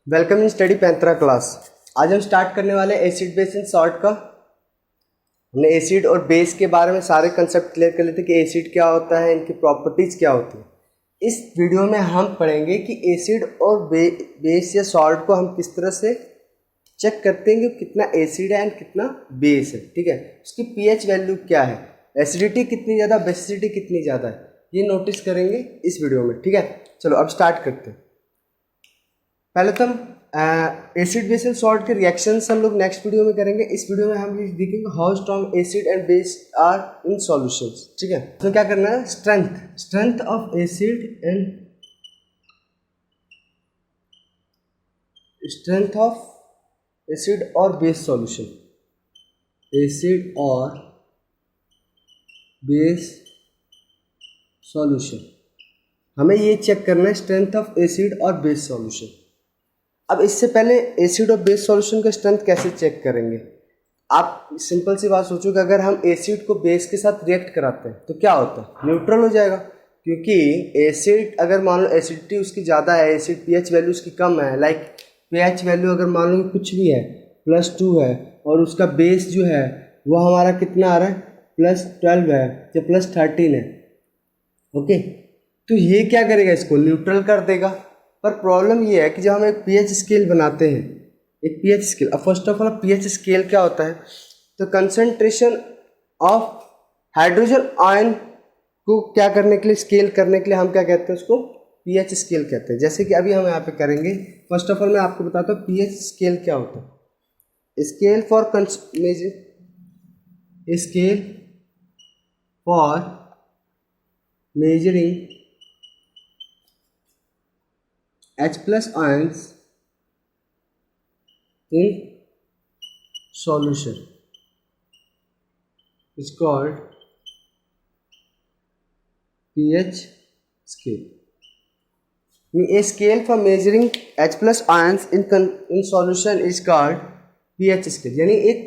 Welcome in study पैंतरा class. आज हम स्टार्ट करने वाले एसिड बेस एंड सॉल्ट का। हमने एसिड और बेस के बारे में सारे कंसेप्ट क्लियर कर लेते कि एसिड क्या होता है, इनकी प्रॉपर्टीज़ क्या होती है। इस वीडियो में हम पढ़ेंगे कि एसिड और बेस या सॉल्ट को हम किस तरह से चेक करते हैं कि कितना एसिड है एंड कितना बेस है। ठीक है, उसकी पीएच वैल्यू क्या है, एसिडिटी कितनी ज़्यादा, बेसिसिटी कितनी ज़्यादा है, ये नोटिस करेंगे इस वीडियो में। ठीक है, चलो अब स्टार्ट करते हैं। पहले तो हम एसिड बेस एंड सॉल्ट के रिएक्शंस हम लोग नेक्स्ट वीडियो में करेंगे। इस वीडियो में हम देखेंगे how strong acid and base are in solutions. ठीक है, तो क्या करना है, strength of acid and strength of acid और बेस सॉल्यूशन, एसिड और बेस सॉल्यूशन, हमें ये चेक करना है स्ट्रेंथ ऑफ एसिड और बेस सॉल्यूशन। अब इससे पहले एसिड और बेस सॉल्यूशन का स्ट्रेंथ कैसे चेक करेंगे। आप सिंपल सी बात सोचो कि अगर हम एसिड को बेस के साथ रिएक्ट कराते हैं तो क्या होता है, न्यूट्रल हो जाएगा। क्योंकि एसिड अगर मान लो एसिडिटी उसकी ज़्यादा है, एसिड पीएच वैल्यू उसकी कम है, लाइक पीएच वैल्यू अगर मान लो कुछ भी है +2 है और उसका बेस जो है वो हमारा कितना आ रहा है +12 है या +13 है। ओके, तो ये क्या करेगा, इसको न्यूट्रल कर देगा। पर प्रॉब्लम ये है कि जब हम एक पीएच स्केल बनाते हैं, एक पीएच स्केल, अब first of all pH scale क्या होता है, तो कंसंट्रेशन ऑफ हाइड्रोजन आयन को क्या करने के लिए, स्केल करने के लिए हम क्या कहते हैं, उसको पीएच स्केल कहते हैं। जैसे कि अभी हम यहाँ पे करेंगे। फर्स्ट ऑफ ऑल मैं आपको बताता हूँ पीएच स्केल क्या होता है। Scale for measuring H+ ions in solution is called pH scale. A scale for measuring H+ ions in solution is called pH scale. यानी एक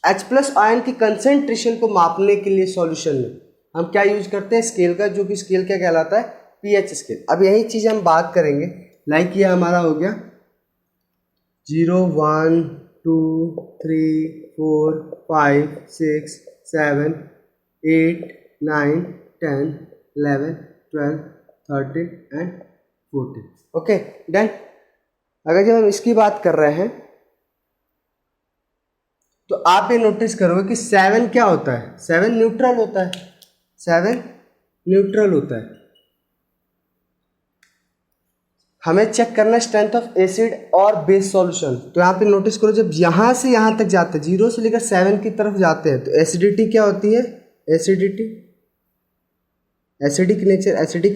H+ आयन की कंसेंट्रेशन को मापने के लिए सॉल्यूशन में हम क्या यूज करते हैं, स्केल का, जो कि स्केल क्या कहलाता है, पीएच स्केल। अब यही चीज़ हम बात करेंगे, लाइक ये हमारा हो गया 0 1 2 3 4 5 6 7 8 9 10 11 12 13 एंड 14। Okay done. अगर जब हम इसकी बात कर रहे हैं तो आप ये नोटिस करोगे कि 7 क्या होता है, 7 न्यूट्रल होता है, 7 न्यूट्रल होता है। हमें चेक करना है स्ट्रेंथ ऑफ एसिड और बेस सॉल्यूशन। तो यहाँ पे नोटिस करो, जब यहाँ से यहाँ तक जाते हैं, 0 से लेकर 7 की तरफ जाते हैं, तो एसिडिटी क्या होती है, एसिडिटी, एसिडिक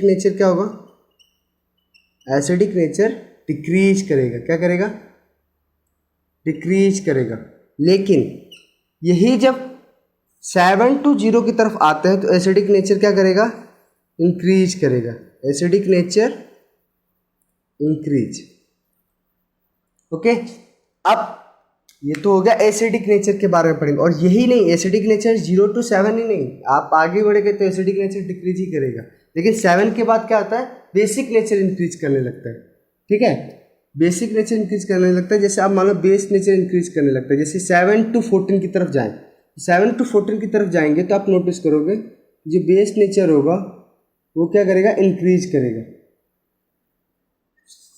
नेचर क्या होगा, एसिडिक नेचर डिक्रीज करेगा। क्या करेगा, डिक्रीज करेगा। लेकिन यही जब 7 to 0 की तरफ आते हैं तो एसिडिक नेचर क्या करेगा, इंक्रीज करेगा, एसिडिक नेचर इंक्रीज। ओके, अब ये तो हो गया एसिडिक नेचर के बारे में पढ़ेंगे। और यही नहीं, एसिडिक नेचर 0 to 7 ही नहीं, आप आगे बढ़ेंगे तो एसिडिक नेचर डिक्रीज ही करेगा। लेकिन 7 के बाद क्या आता है, बेसिक नेचर इंक्रीज करने लगता है। ठीक है, बेसिक नेचर इंक्रीज करने लगता है। जैसे आप मान लो बेस नेचर इंक्रीज करने लगता है, जैसे 7 to 14 की तरफ जाएं, 7 to 14 की तरफ जाएंगे तो आप नोटिस करोगे जो बेस नेचर होगा वो क्या करेगा, इंक्रीज करेगा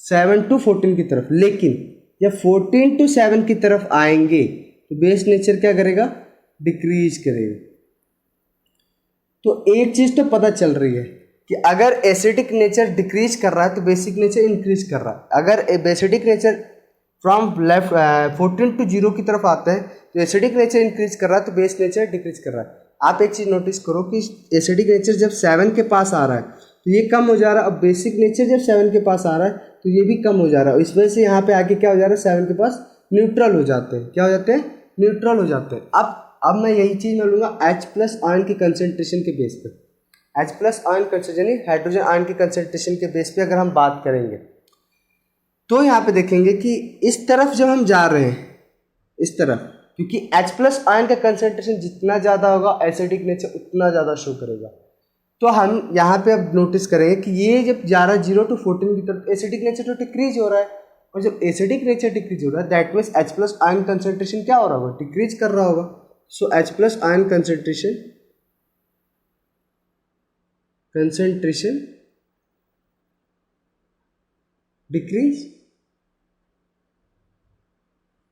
7 to 14 की तरफ। लेकिन जब 14 to 7 की तरफ आएंगे तो बेस नेचर क्या करेगा, डिक्रीज करेगा। तो एक चीज तो पता चल रही है कि अगर एसिडिक नेचर डिक्रीज कर रहा है तो बेसिक नेचर इंक्रीज कर रहा है। अगर बेसिडिक नेचर फ्रॉम लेफ्ट 14 to 0 की तरफ आता है तो एसिडिक नेचर इंक्रीज कर रहा है, तो बेस नेचर डिक्रीज कर रहा है। आप एक चीज नोटिस करो कि एसिडिक नेचर जब 7 के पास आ रहा है तो ये कम हो जा रहा है, अब बेसिक नेचर जब 7 के पास आ रहा है तो ये भी कम हो जा रहा है। इस वजह से यहाँ पे आके क्या हो जा रहा है, 7 के पास न्यूट्रल हो जाते हैं। क्या हो जाते हैं, न्यूट्रल हो जाते हैं। अब मैं यही चीज़ मैं लूँगा H+ आयन की कंसेंट्रेशन के बेस पे, H+ आयन कंसेंट्रेशन यानी हाइड्रोजन आयन की कंसेंट्रेशन के बेस पे अगर हम बात करेंगे तो यहाँ पे देखेंगे कि इस तरफ जब हम जा रहे हैं, इस तरफ, क्योंकि H+ आयन का कंसेंट्रेशन जितना ज़्यादा होगा एसिडिक नेचर उतना ज़्यादा शो करेगा। तो हम यहाँ पे अब नोटिस करेंगे कि ये जब जा रहा है 0 to 14 की तरफ, एसिडिक नेचर तो डिक्रीज हो रहा है, और जब एसिडिक नेचर डिक्रीज हो रहा है that means H plus ion concentration क्या हो रहा होगा, डिक्रीज कर रहा होगा. सो H plus ion concentration decrease,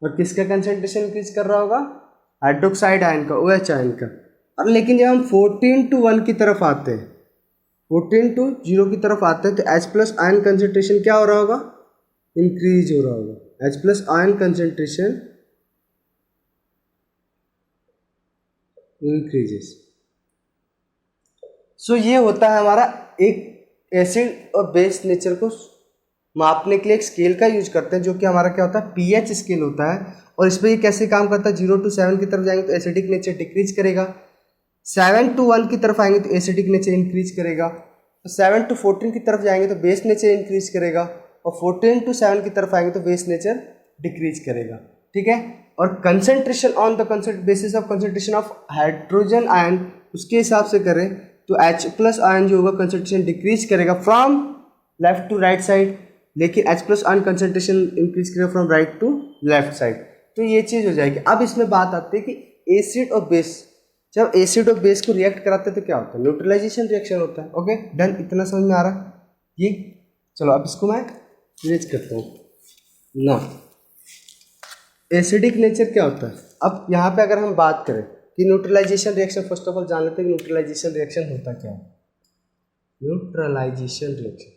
और किसका कंसंट्रेशन इंक्रीज कर रहा होगा, हाइड्रोक्साइड आयन का, OH आयन का. और लेकिन जब हम 14 to 1 की तरफ आते हैं, 14 to 0 की तरफ आते हैं, तो H प्लस आयन कंसंट्रेशन क्या हो रहा होगा, इंक्रीज हो रहा होगा. H plus ion concentration increases. So ये होता है हमारा एक एसिड और बेस नेचर को मापने के लिए एक स्केल का यूज करते हैं, जो कि हमारा क्या होता है, pH स्केल होता है. और इस पर ये कैसे काम करता है, 0 to 7 की तरफ जाएंगे तो एसिडिक नेचर डिक्रीज करेगा, 7 to 1 की तरफ आएंगे तो एसिडिक नेचर इंक्रीज करेगा, तो 7 to 14 की तरफ जाएंगे तो बेस नेचर इंक्रीज करेगा, और 14 to 7 की तरफ आएंगे तो बेस नेचर डिक्रीज करेगा. ठीक है. और concentration on the basis of concentration of hydrogen ion, उसके हिसाब से करें तो H प्लस आयन जो होगा कंसंट्रेशन डिक्रीज करेगा from left to right side, लेकिन H plus ion concentration increase करेगा from right to left side. तो ये चीज़ हो जाएगी. अब इसमें बात आती है कि एसिड और बेस, जब एसिड और बेस को रिएक्ट कराते हैं तो क्या होता है, न्यूट्रलाइजेशन रिएक्शन होता है. ओके डन, इतना समझ में आ रहा ये. चलो अब इसको मैं इरेज करता हूँ ना. एसिडिक नेचर क्या होता है, अब यहाँ पे अगर हम बात करें कि neutralisation reaction, first of all जान लेते हैं कि न्यूट्रलाइजेशन रिएक्शन होता क्या है. Neutralisation reaction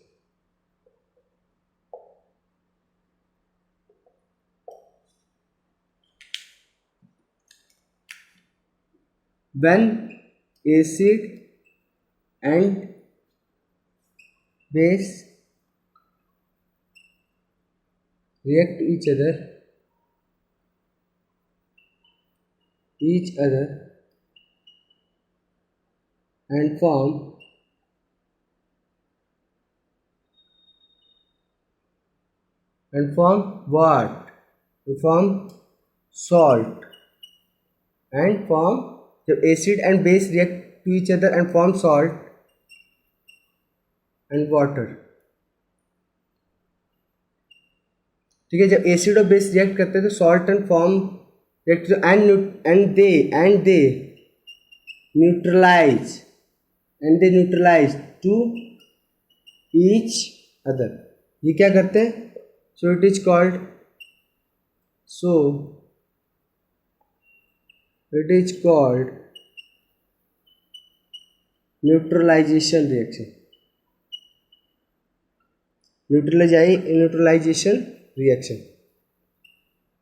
when acid and base react to each other and form what? Form salt and form, जब acid and base react to each other and form salt and water. ठीक है. जब acid और base react करते हैं तो salt and form and they neutralise to each other. ये क्या करते हैं, so it is called neutralisation reaction.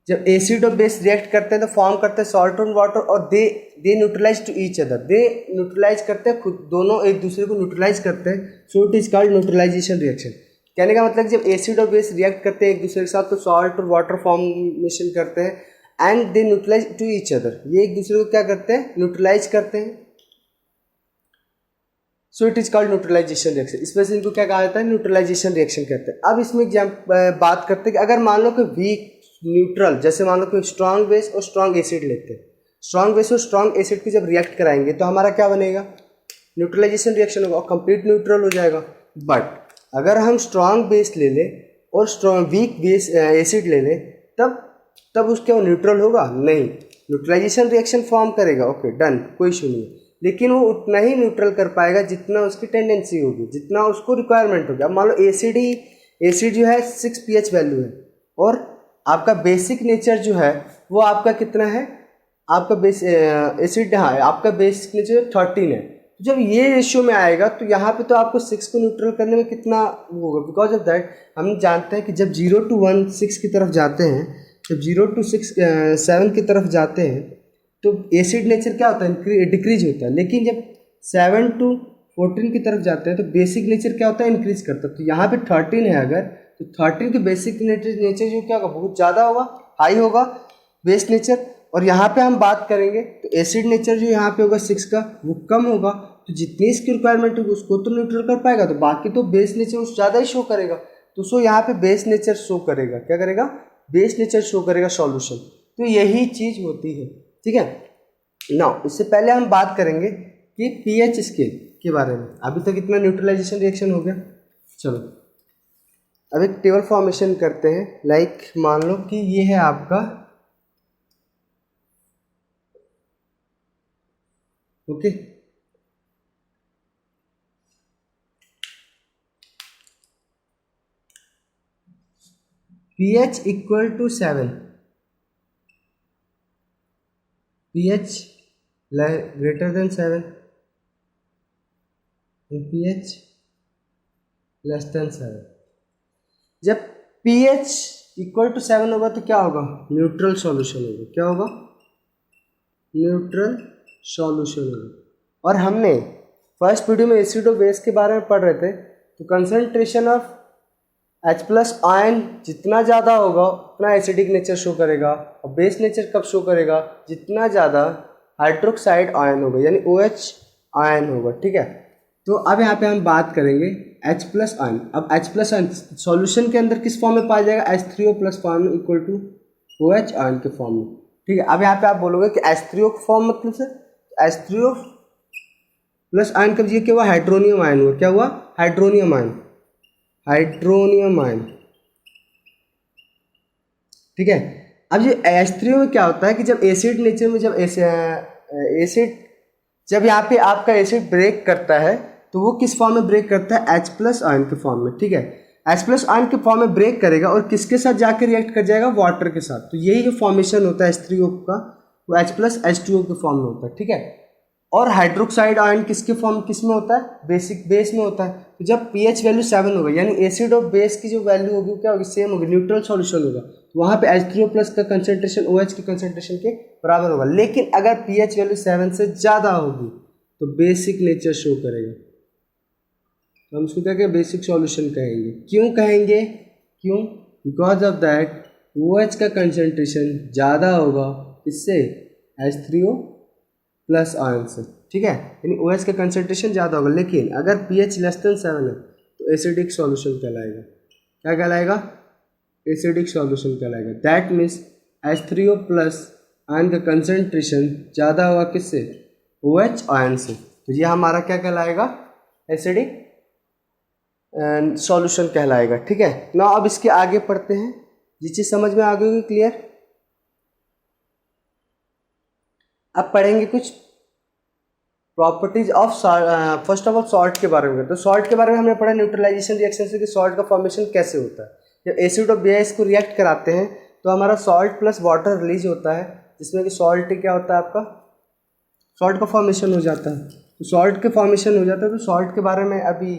जब एसिड और बेस रिएक्ट करते हैं तो फॉर्म करते हैं सॉल्ट एंड वाटर, और they neutralise to each other, they neutralize करते हैं, खुद दोनों एक दूसरे को न्यूट्रलाइज करते हैं. So it is called neutralisation reaction. कहने का मतलब जब एसिड और बेस रिएक्ट करते हैं एक दूसरे के साथ तो सॉल्ट और वाटर फॉर्मेशन करते हैं and they neutralise to each other, ये एक दूसरे को क्या करते हैं, न्यूट्रलाइज करते हैं. So it is called neutralisation reaction. इस वजह से इनको क्या कहा जाता है, न्यूट्रलाइजेशन रिएक्शन कहते हैं. अब इसमें बात करते हैं कि अगर मान लो कि वीक न्यूट्रल, जैसे मान लो कि स्ट्रॉन्ग बेस और स्ट्रॉन्ग एसिड लेते हैं, स्ट्रॉन्ग बेस और स्ट्रॉन्ग एसिड को जब रिएक्ट कराएंगे तो हमारा क्या बनेगा, न्यूट्रलाइजेशन रिएक्शन होगा और कंप्लीट न्यूट्रल हो जाएगा. बट अगर हम स्ट्रॉन्ग बेस ले लें और स्ट्रॉन्ग वीक बेस एसिड ले लें तब उसके वो न्यूट्रल होगा नहीं, न्यूट्रलाइजेशन रिएक्शन फॉर्म करेगा. ओके डन, कोई इशू नहीं. लेकिन वो उतना ही न्यूट्रल कर पाएगा जितना उसकी टेंडेंसी होगी, जितना उसको रिक्वायरमेंट होगी. अब मान लो एसिड जो है 6 pH वैल्यू है और आपका बेसिक नेचर जो है वो आपका कितना है, आपका एसिड, हाँ आपका बेसिक नेचर 13 है. जब ये रेशियो में आएगा तो यहाँ पे तो आपको 6 को न्यूट्रल करने में कितना होगा, बिकॉज ऑफ दैट हम जानते हैं कि जब 0 to 1 6 की तरफ जाते हैं, जब 0 to 7 की तरफ जाते हैं तो एसिड नेचर क्या होता है, डिक्रीज होता है. लेकिन जब 7 to 14 की तरफ जाते हैं तो बेसिक नेचर क्या होता है, इंक्रीज करता है. तो यहाँ पे 13 है अगर, तो 13 के बेसिक नेचर जो क्या होगा, बहुत ज़्यादा होगा, हाई होगा बेस नेचर. और यहाँ पे हम बात करेंगे तो एसिड नेचर जो यहाँ पे होगा 6 का वो कम होगा, तो जितनी इसकी रिक्वायरमेंट होगी उसको तो न्यूट्रल कर पाएगा, तो बाकी तो बेस नेचर उस ज़्यादा ही शो करेगा. तो सो यहाँ पे बेस नेचर शो करेगा, क्या करेगा, बेस नेचर शो करेगा सॉल्यूशन. तो यही चीज़ होती है. ठीक है. नाउ इससे पहले हम बात करेंगे कि पीएच स्केल. के बारे में। अभी तक इतना न्यूट्रलाइजेशन रिएक्शन हो गया। चलो अब एक टेबल फॉर्मेशन करते हैं। लाइक मान लो कि ये है आपका okay pH equal to 7, pH greater than 7, pH less than 7। जब pH इक्वल टू 7 होगा तो क्या होगा? न्यूट्रल सॉल्यूशन होगा। क्या होगा? न्यूट्रल सॉल्यूशन होगा। और हमने फर्स्ट वीडियो में एसिड और बेस के बारे में पढ़ रहे थे, तो concentration of H plus ion जितना ज़्यादा होगा उतना एसिडिक नेचर शो करेगा, और बेस नेचर कब शो करेगा? जितना ज़्यादा हाइड्रोक्साइड आयन होगा, यानी OH आयन होगा। ठीक है, तो अब यहाँ पे हम बात करेंगे H प्लस आयन। अब H प्लस आयन सॉल्यूशन के अंदर किस फॉर्म में पाया जाएगा? H3O plus form equal to OH ion के फॉर्म में। ठीक है, अब यहाँ पे आप बोलोगे कि H3O का फॉर्म मतलब से H3O प्लस आयन कब ये क्या हुआ? हाइड्रोनियम आयन हुआ। क्या हुआ? Hydronium ion, hydronium ion. ठीक है, अब ये H3O में क्या होता है कि जब एसिड नेचर में जब एसिड जब यहाँ पे आपका एसिड ब्रेक करता है तो वो किस फॉर्म में ब्रेक करता है? H प्लस आयन के फॉर्म में। ठीक है, H प्लस आयन के फॉर्म में ब्रेक करेगा और किसके साथ जाकर रिएक्ट कर जाएगा? वाटर के साथ। तो यही जो फॉर्मेशन होता है H3O का, वो H प्लस H2O के फॉर्म में होता है। ठीक है, और हाइड्रोक्साइड आयन किसके फॉर्म किस में होता है? बेसिक बेस में होता है। तो जब pH वैल्यू 7 होगा, यानी एसिड और बेस की जो वैल्यू होगी क्या होगी? सेम होगी, न्यूट्रल सॉल्यूशन होगा। तो वहाँ पे H3O प्लस का कंसंट्रेशन OH की कंसंट्रेशन के बराबर होगा। लेकिन अगर pH वैल्यू 7 से ज़्यादा होगी तो बेसिक नेचर शो करेगा। तो हम इसको क्या कहेंगे? बेसिक सॉल्यूशन कहेंगे। क्यों कहेंगे? क्यों? बिकॉज ऑफ दैट OH का कंसंट्रेशन ज़्यादा होगा इससे H3O प्लस आयन से। ठीक है, यानी OH का कंसंट्रेशन ज़्यादा होगा। लेकिन अगर pH लेस देन 7 है तो एसिडिक सॉल्यूशन कहलाएगा। क्या कहलाएगा? एसिडिक सॉल्यूशन कहलाएगा। That means H3O plus ion का कंसंट्रेशन ज़्यादा होगा किससे? OH आयन से। तो ये हमारा क्या कहलाएगा? एसिडिक सॉल्यूशन कहलाएगा। ठीक है ना, अब इसके आगे पढ़ते हैं। ये चीज़ समझ में आ गई होगी? क्लियर? अब पढ़ेंगे कुछ properties of first of all salt के बारे में। तो सॉल्ट के बारे में हमने पढ़ा न्यूट्रलाइजेशन रिएक्शन से कि सॉल्ट का फॉर्मेशन कैसे होता है। जब एसिड और बेस को रिएक्ट कराते हैं तो हमारा सॉल्ट प्लस वाटर रिलीज होता है, जिसमें कि सॉल्ट क्या होता है? आपका सॉल्ट का फॉर्मेशन हो जाता है। तो सॉल्ट के फॉर्मेशन हो जाता है, तो सॉल्ट के बारे में अभी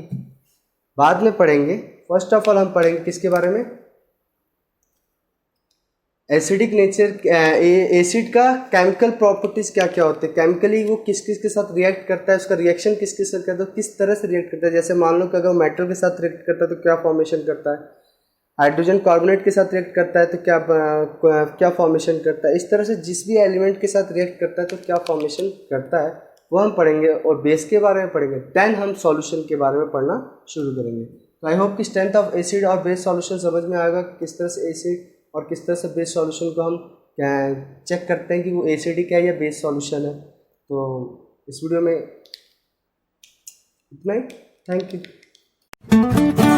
बाद में पढ़ेंगे। फर्स्ट ऑफ ऑल हम पढ़ेंगे किसके बारे में? एसिडिक नेचर, एसिड का केमिकल प्रॉपर्टीज क्या क्या होते हैं, केमिकली वो किस किस के साथ रिएक्ट करता है, उसका रिएक्शन किस किस से करता है, किस तरह से रिएक्ट करता है। जैसे मान लो कि अगर मेटल के साथ रिएक्ट करता है तो क्या फॉर्मेशन करता है, हाइड्रोजन कार्बोनेट के साथ रिएक्ट करता है तो क्या फॉर्मेशन करता है। इस तरह से जिस भी एलिमेंट के साथ रिएक्ट करता है तो क्या फॉर्मेशन करता है वो हम पढ़ेंगे, और बेस के बारे में पढ़ेंगे। देन हम सॉल्यूशन के बारे में पढ़ना शुरू करेंगे। तो आई होप कि स्ट्रेंथ ऑफ एसिड और बेस सॉल्यूशन समझ में आएगा, किस तरह से एसिड और किस तरह से बेस सॉल्यूशन को हम चेक करते हैं कि वो एसिडिक है या बेस सॉल्यूशन है। तो इस वीडियो में इतना ही। Thank you.